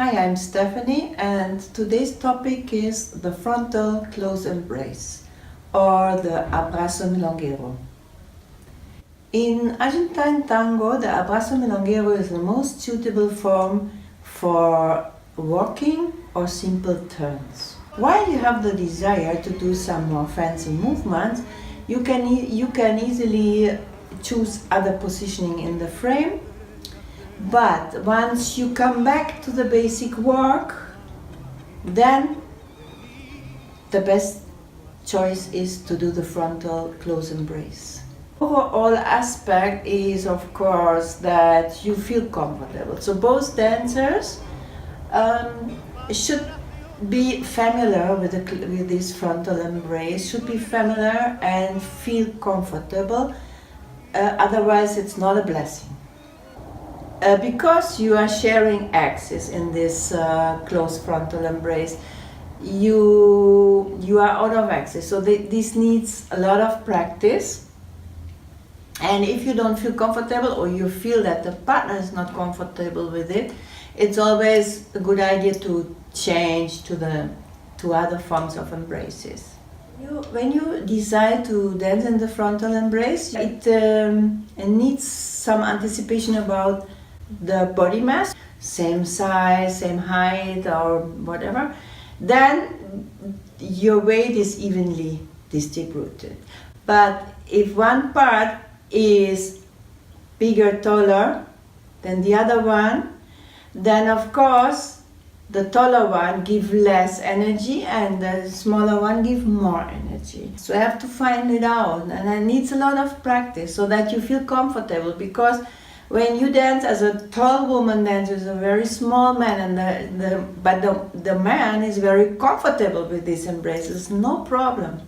Hi, I'm Stephanie, and today's topic is the frontal close embrace, or the Abrazo Milonguero. In Argentine tango, the Abrazo Milonguero is the most suitable form for walking or simple turns. While you have the desire to do some more fancy movements, you can easily choose other positioning in the frame. But once you come back to the basic work, then the best choice is to do the frontal close embrace. Overall aspect is, of course, that you feel comfortable. So both dancers should be familiar with this frontal embrace, should be familiar and feel comfortable. Otherwise, it's not a blessing. Because you are sharing axis in this close frontal embrace, you are out of axis. So this needs a lot of practice. And if you don't feel comfortable, or you feel that the partner is not comfortable with it, it's always a good idea to change to other forms of embraces. When you decide to dance in the frontal embrace, it needs some anticipation about the body mass, same size, same height, or whatever. Then your weight is evenly distributed. But if one part is bigger, taller than the other one, then of course the taller one gives less energy and the smaller one gives more energy. So you have to find it out, and it needs a lot of practice so that you feel comfortable, because when you dance as a tall woman dances with a very small man, and the man is very comfortable with this embrace, it's no problem.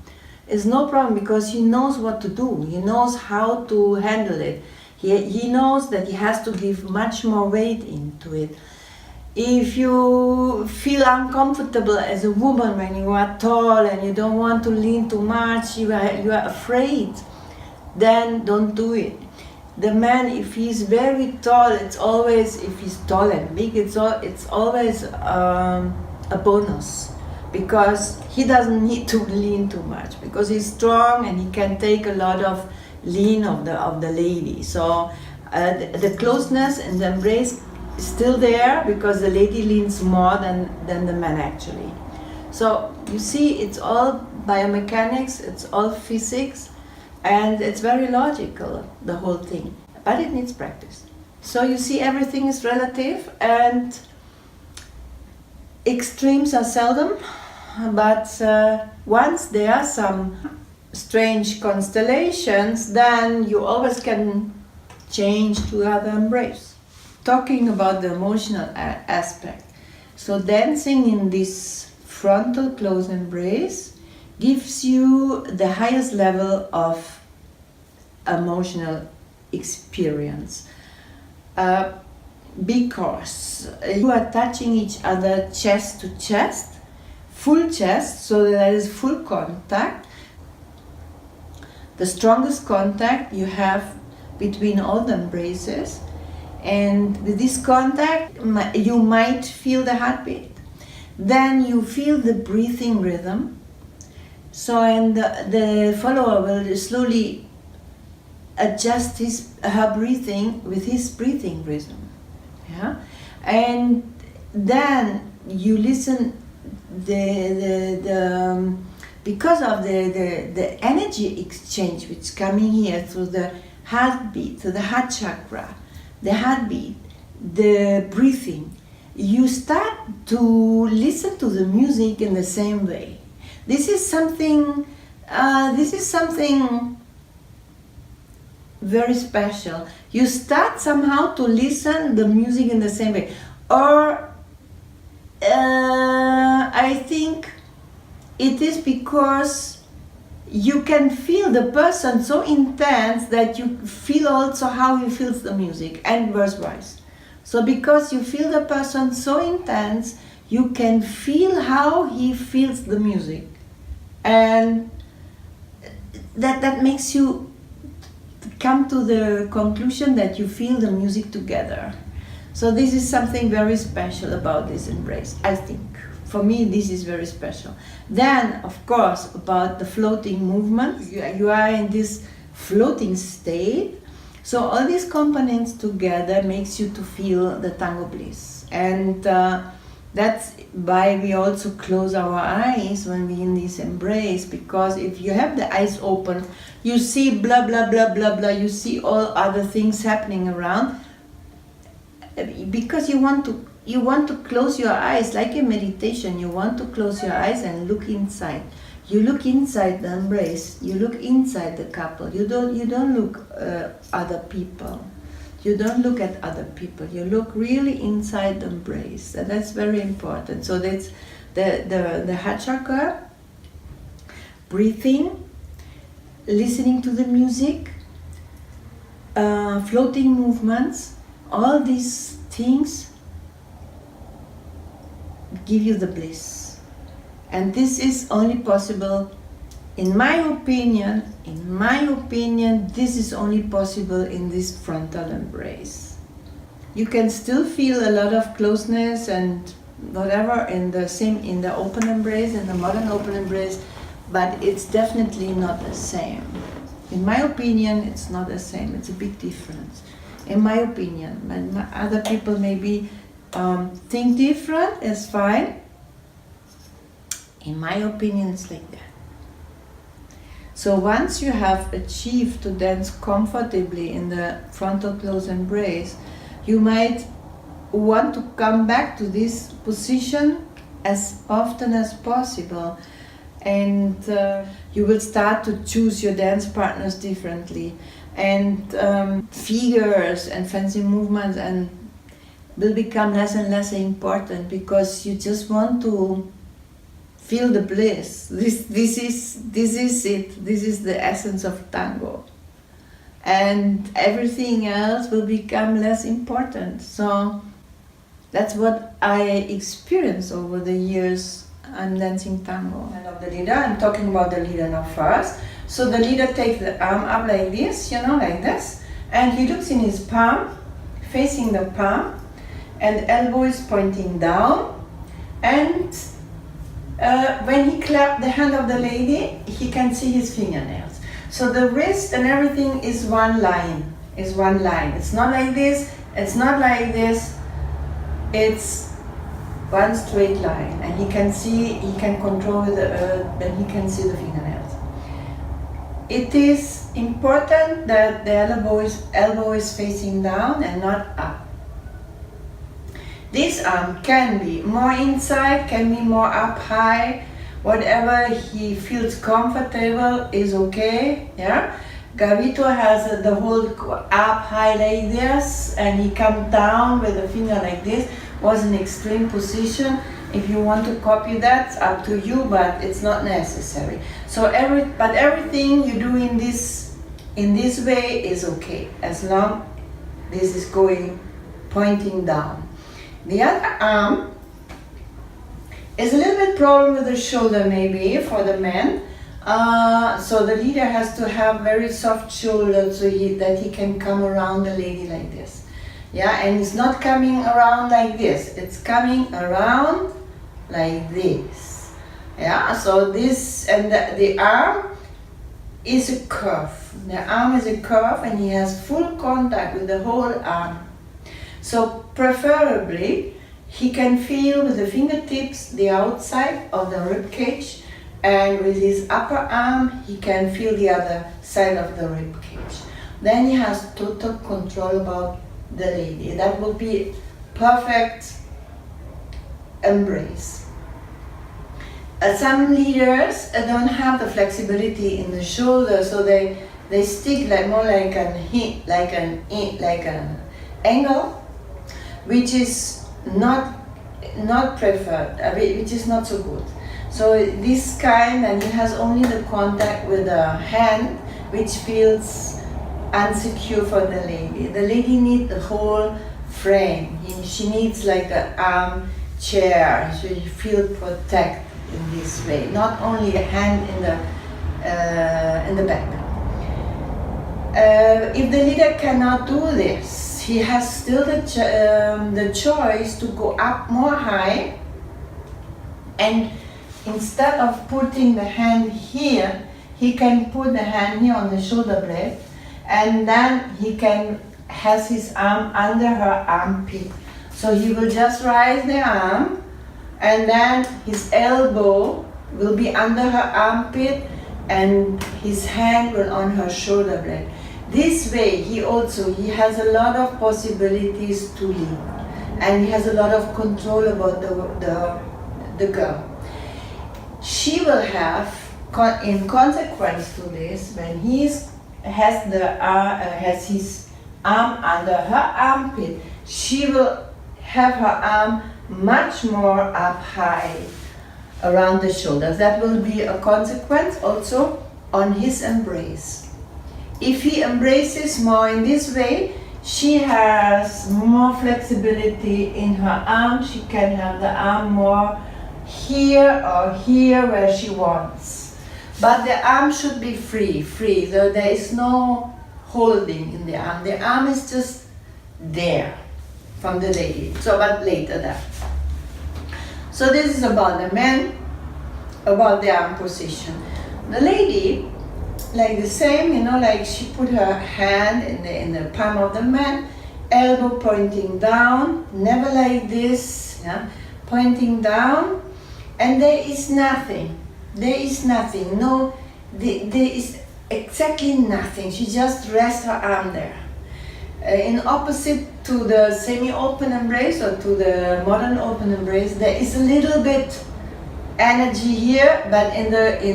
It's no problem because he knows what to do. He knows how to handle it. He knows that he has to give much more weight into it. If you feel uncomfortable as a woman when you are tall and you don't want to lean too much, you are afraid, then don't do it. The man, if he's very tall, if he's tall and big, it's always a bonus, because he doesn't need to lean too much, because he's strong and he can take a lot of lean of the lady. So the closeness and the embrace is still there, because the lady leans more than the man actually. So you see, it's all biomechanics, it's all physics, and it's very logical, the whole thing, but it needs practice. So you see, everything is relative, and extremes are seldom, but once there are some strange constellations, then you always can change to other embrace. Talking about the emotional aspect, so dancing in this frontal close embrace gives you the highest level of emotional experience, because you are touching each other chest to chest, full chest, so there is full contact, the strongest contact you have between all the embraces. And with this contact, you might feel the heartbeat. Then you feel the breathing rhythm. So, and the follower will slowly adjust her breathing with his breathing rhythm. Yeah, and then you listen because of the energy exchange which is coming here through the heartbeat, through the heart chakra, the heartbeat, the breathing, you start to listen to the music in the same way. This is something very special. You start somehow to listen the music in the same way. Or I think it is because you can feel the person so intense that you feel also how he feels the music, and verse-wise. So because you feel the person so intense, you can feel how he feels the music. And that makes you come to the conclusion that you feel the music together. So this is something very special about this embrace, I think. For me, this is very special. Then, of course, about the floating movement, you are in this floating state. So all these components together makes you to feel the tango bliss. And that's why we also close our eyes when we in this embrace, because if you have the eyes open, you see blah, blah, blah, blah, blah, you see all other things happening around, because you want to close your eyes, like in meditation, you want to close your eyes and look inside. You look inside the embrace, you look inside the couple, you don't look other people. You don't look at other people, you look really inside the embrace, and that's very important. So that's the heart chakra, breathing, listening to the music, floating movements, all these things give you the bliss. And this is only possible, in my opinion, this is only possible in this frontal embrace. You can still feel a lot of closeness and whatever in the open embrace, in the modern open embrace, but it's definitely not the same. In my opinion, it's not the same. It's a big difference. In my opinion, and other people maybe think different, it's fine. In my opinion, it's like that. So once you have achieved to dance comfortably in the frontal close embrace, you might want to come back to this position as often as possible, and you will start to choose your dance partners differently, and figures and fancy movements and will become less and less important, because you just want to feel the bliss. This is it. This is the essence of tango, and everything else will become less important. So that's what I experienced over the years I'm dancing tango. And of the leader, I'm talking about the leader now first. So the leader takes the arm up like this, like this, and he looks in his palm, facing the palm, and elbow is pointing down, and when he claps the hand of the lady, he can see his fingernails. So the wrist and everything is one line. It's not like this, it's not like this, it's one straight line. And he can control the earth, and he can see the fingernails. It is important that the elbow is facing down and not up. This arm can be more inside, can be more up high, whatever he feels comfortable is okay. Yeah, Gavito has the whole up high like this, and he comes down with the finger like this. Was an extreme position. If you want to copy that, it's up to you, but it's not necessary. So everything you do in this way is okay, as long this is pointing down. The other arm is a little bit problem with the shoulder, maybe for the man. So the leader has to have very soft shoulders so that he can come around the lady like this. Yeah, and it's not coming around like this. It's coming around like this. Yeah, so this and the arm is a curve. The arm is a curve, and he has full contact with the whole arm. So preferably, he can feel with the fingertips the outside of the rib cage, and with his upper arm, he can feel the other side of the rib cage. Then he has total control about the lady. That will be perfect embrace. Some leaders don't have the flexibility in the shoulder, so they stick more like an angle, which is not preferred, which is not so good. So this kind, and he has only the contact with the hand, which feels unsecure for the lady. The lady needs the whole frame. She needs like an arm chair. She feels protected in this way, not only a hand in the back. If the leader cannot do this, he has still the choice to go up more high, and instead of putting the hand here, he can put the hand here on the shoulder blade, and then he can has his arm under her armpit. So he will just raise the arm, and then his elbow will be under her armpit and his hand will on her shoulder blade. This way he has a lot of possibilities to lead, and he has a lot of control about the girl. She will have, in consequence to this, when he has his arm under her armpit, she will have her arm much more up high around the shoulders. That will be a consequence also on his embrace. If he embraces more in this way, she has more flexibility in her arm. She can have the arm more here or here where she wants. But the arm should be free. So there is no holding in the arm. The arm is just there from the lady. So, but later that. So this is about the man, about the arm position. The lady, like the same, like she put her hand in the palm of the man, elbow pointing down, never like this, pointing down, and there is nothing. There is nothing. No, there is exactly nothing. She just rests her arm there. In opposite to the semi-open embrace or to the modern open embrace, there is a little bit energy here, but in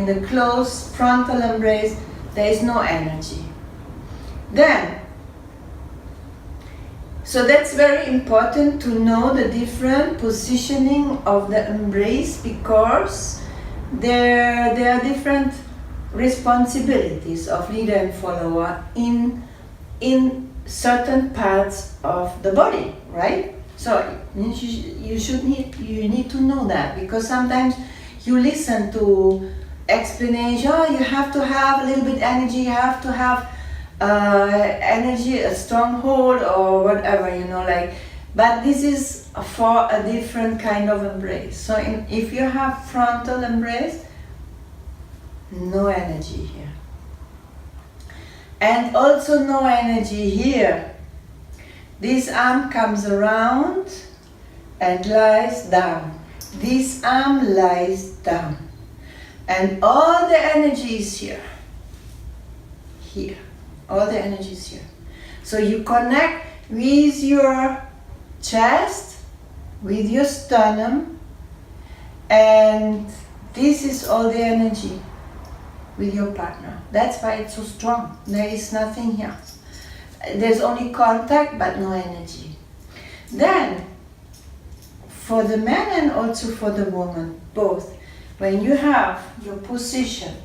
the closed frontal embrace, there is no energy. Then, so that's very important to know the different positioning of the embrace, because there are different responsibilities of leader and follower in certain parts of the body, right? So you need to know that, because sometimes you listen to explanation. Oh, you have to have a little bit energy. You have to have energy, a strong hold, or whatever, But this is for a different kind of embrace. So if you have frontal embrace, no energy here. And also no energy here. This arm comes around and lies down. This arm lies down. And all the energy is here. Here. All the energy is here. So you connect with your chest, with your sternum, and this is all the energy with your partner. That's why it's so strong. There is nothing here. There's only contact but no energy. Then, for the man and also for the woman, both, when you have your position,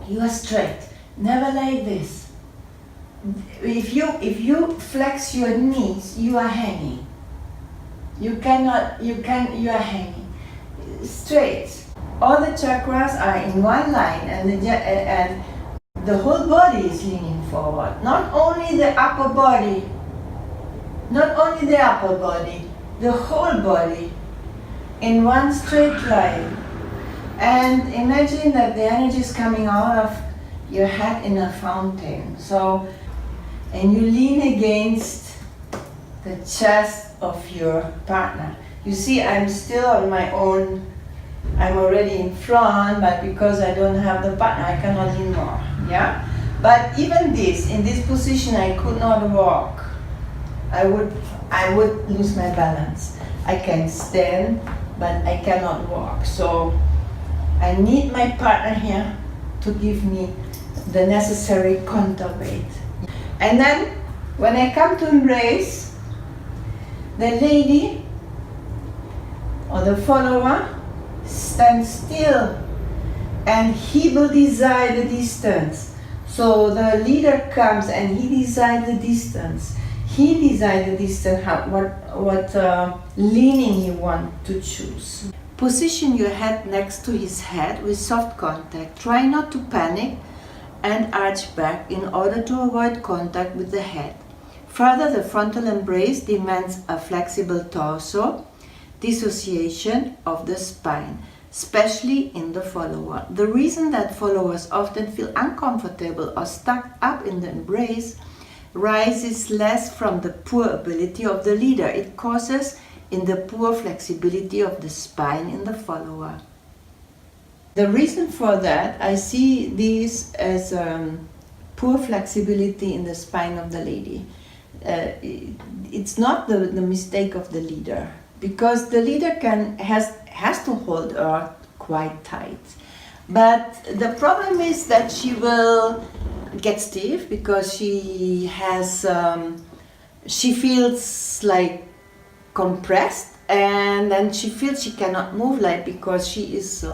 you are straight, never like this. If you flex your knees, you are hanging. You are hanging. Straight. All the chakras are in one line, and the whole body is leaning forward. Not only the upper body, the whole body in one straight line. And imagine that the energy is coming out of your head in a fountain. So, and you lean against the chest of your partner. You see, I'm still on my own. I'm already in front, but because I don't have the partner, I cannot lean more. Yeah? But even this, in this position, I could not walk. I would lose my balance. I can stand, but I cannot walk. So I need my partner here to give me the necessary counterweight. And then when I come to embrace, the lady or the follower stands still, and he will decide the distance. So the leader comes and he decides the distance. He decides the distance, what leaning he wants to choose. Position your head next to his head with soft contact. Try not to panic and arch back in order to avoid contact with the head. Further, the frontal embrace demands a flexible torso, dissociation of the spine, especially in the follower. The reason that followers often feel uncomfortable or stuck up in the embrace rises less from the poor ability of the leader. It causes in the poor flexibility of the spine in the follower. The reason for that, I see this as poor flexibility in the spine of the lady. It's not the mistake of the leader, because the leader has to hold her quite tight. But the problem is that she will get stiff because she feels like compressed, and then she feels she cannot move, like because she is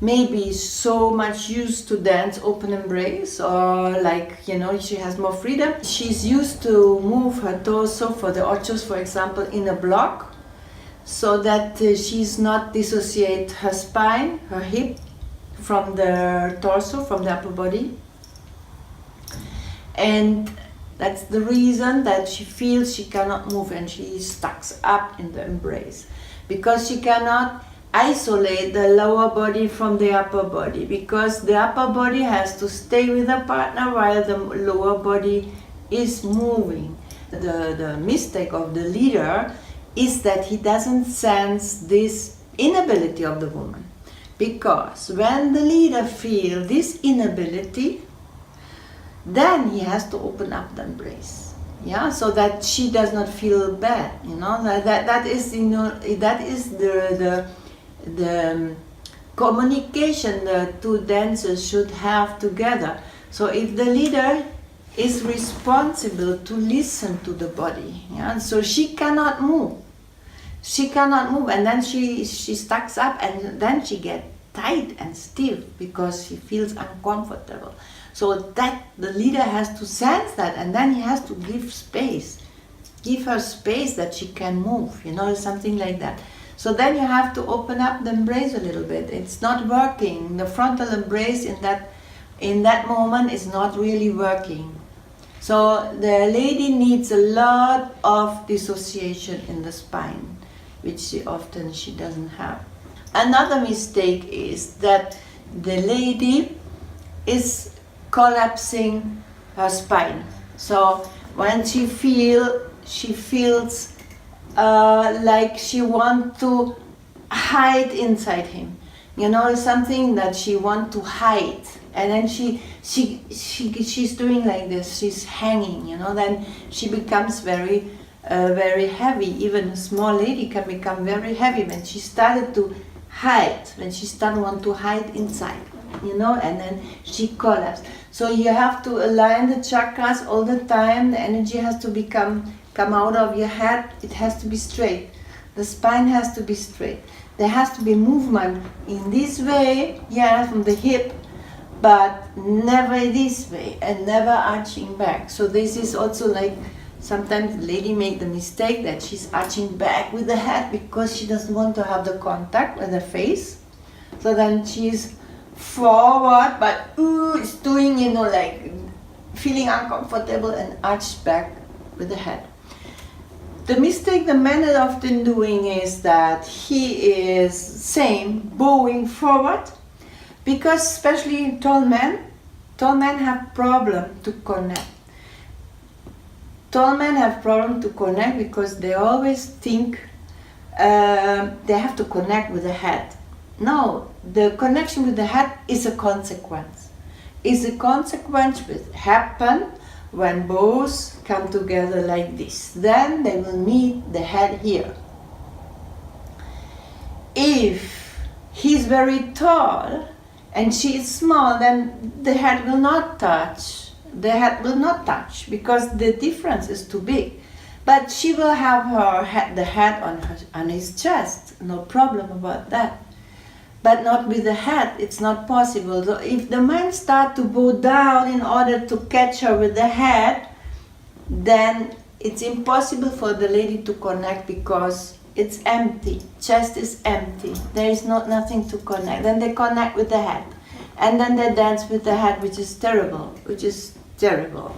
maybe so much used to dance open embrace, or like, you know, she has more freedom. She's used to move her torso for the ochos, for example, in a block, so that she's not dissociate her spine, her hip from the torso, from the upper body. And that's the reason that she feels she cannot move and she stuck up in the embrace, because she cannot isolate the lower body from the upper body, because the upper body has to stay with the partner while the lower body is moving. The mistake of the leader is that he doesn't sense this inability of the woman, because when the leader feels this inability, then he has to open up the embrace, yeah, so that she does not feel bad, you know. That is, you know, that is the communication the two dancers should have together. So if the leader is responsible to listen to the body, yeah, so she cannot move, and then she stucks up, and then she gets tight and stiff because she feels uncomfortable. So that the leader has to sense that, and then he has to give her space that she can move, you know, something like that. So then you have to open up the embrace a little bit. It's not working. The frontal embrace in that moment is not really working. So the lady needs a lot of dissociation in the spine, which she doesn't have. Another mistake is that the lady is collapsing her spine. So when she feels like she wants to hide inside him, you know, something that she wants to hide, and then she's doing like this, she's hanging, you know, then she becomes very heavy. Even a small lady can become very heavy when she started to hide, when she started want to hide inside, you know, and then she collapses. So you have to align the chakras all the time. The energy has to come out of your head. It has to be straight. The spine has to be straight. There has to be movement in this way, yeah, from the hip, but never this way, and never arching back. So this is also like, sometimes the lady make the mistake that she's arching back with the head because she doesn't want to have the contact with her face. So then she's forward, but it's doing, you know, like feeling uncomfortable, and arched back with the head. The mistake the man is often doing is that he is bowing forward, because especially tall men have problem to connect. Tall men have problem to connect because they always think they have to connect with the head. No, the connection with the head is a consequence. It's a consequence which happen when both come together like this. Then they will meet the head here. If he's very tall and she is small, then the head will not touch. The head will not touch because the difference is too big. But she will have the head on his chest. No problem about that. But not with the head, it's not possible. So if the man starts to bow down in order to catch her with the head, then it's impossible for the lady to connect because it's empty. Chest is empty. There is nothing to connect. Then they connect with the head. And then they dance with the head, which is terrible.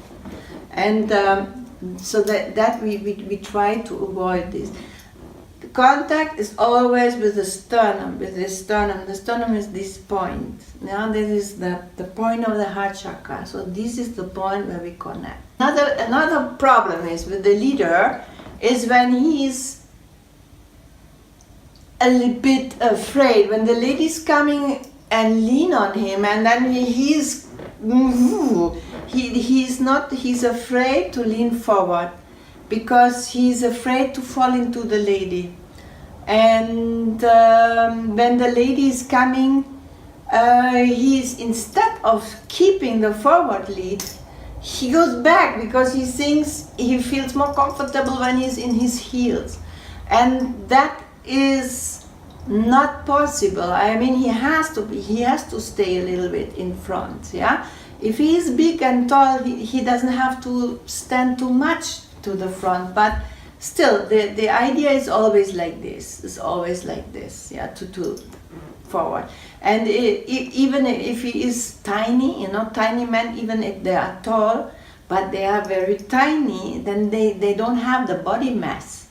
And So that we try to avoid this. The contact is always with the sternum, The sternum is this point. Now this is the point of the heart chakra. So this is the point where we connect. Another problem is with the leader is when he's a little bit afraid, when the lady's coming and lean on him, and then he's afraid to lean forward because he's afraid to fall into the lady. And when the lady is coming, he's, instead of keeping the forward lead, he goes back because he thinks he feels more comfortable when he's in his heels. And that is not possible. I mean, he has to stay a little bit in front, yeah? If he is big and tall, he doesn't have to stand too much to the front, but still, the idea is always like this. It's always like this, yeah, to forward. And even if he is tiny, tiny men, even if they are tall, but they are very tiny, then they don't have the body mass.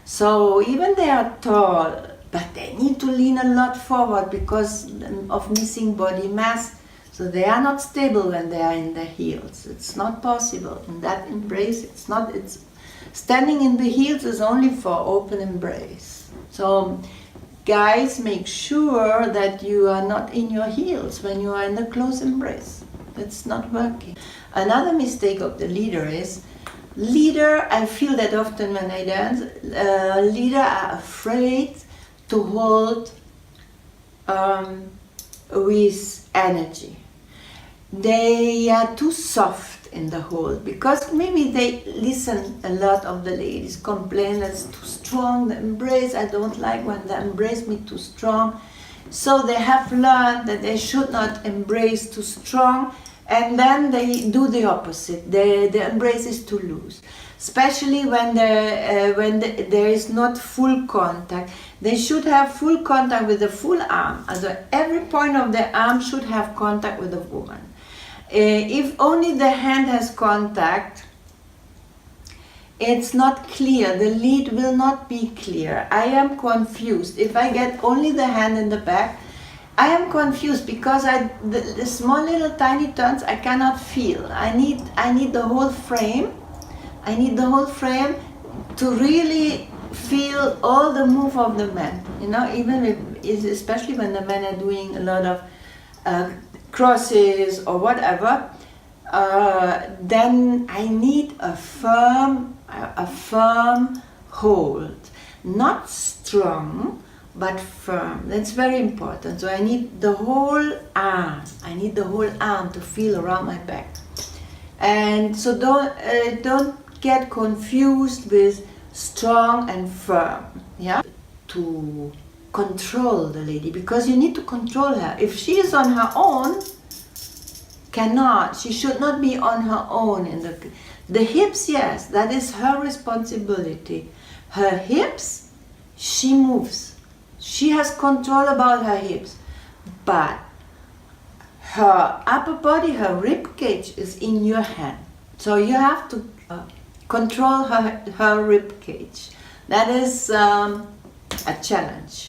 So even they are tall, but they need to lean a lot forward because of missing body mass. So they are not stable when they are in the heels. It's not possible. In that embrace, it's standing in the heels is only for open embrace. So guys, make sure that you are not in your heels when you are in a close embrace. It's not working. Another mistake of the leader is, I feel that often when I dance, leader are afraid to hold with energy. They are too soft in the hold because maybe they listen a lot of the ladies complain that it's too strong, the embrace, I don't like when they embrace me too strong. So they have learned that they should not embrace too strong, and then they do the opposite. The embrace is too loose. Especially when there is not full contact. They should have full contact with the full arm. So every point of the arm should have contact with the woman. If only the hand has contact, it's not clear. The lead will not be clear. I am confused. If I get only the hand in the back, I am confused because the small little tiny turns I cannot feel. I need the whole frame. I need the whole frame to really feel all the move of the man. Especially when the men are doing a lot of crosses or whatever, then I need a firm hold. Not strong, but firm. That's very important. So I need the whole arm. I need the whole arm to feel around my back. And so don't get confused with strong and firm, yeah? To control the lady, because you need to control her. If she is on her own, she should not be on her own. In the hips, yes, that is her responsibility. Her hips, she moves. She has control about her hips, but her upper body, her rib cage is in your hand. So you have to control her rib cage. That is a challenge.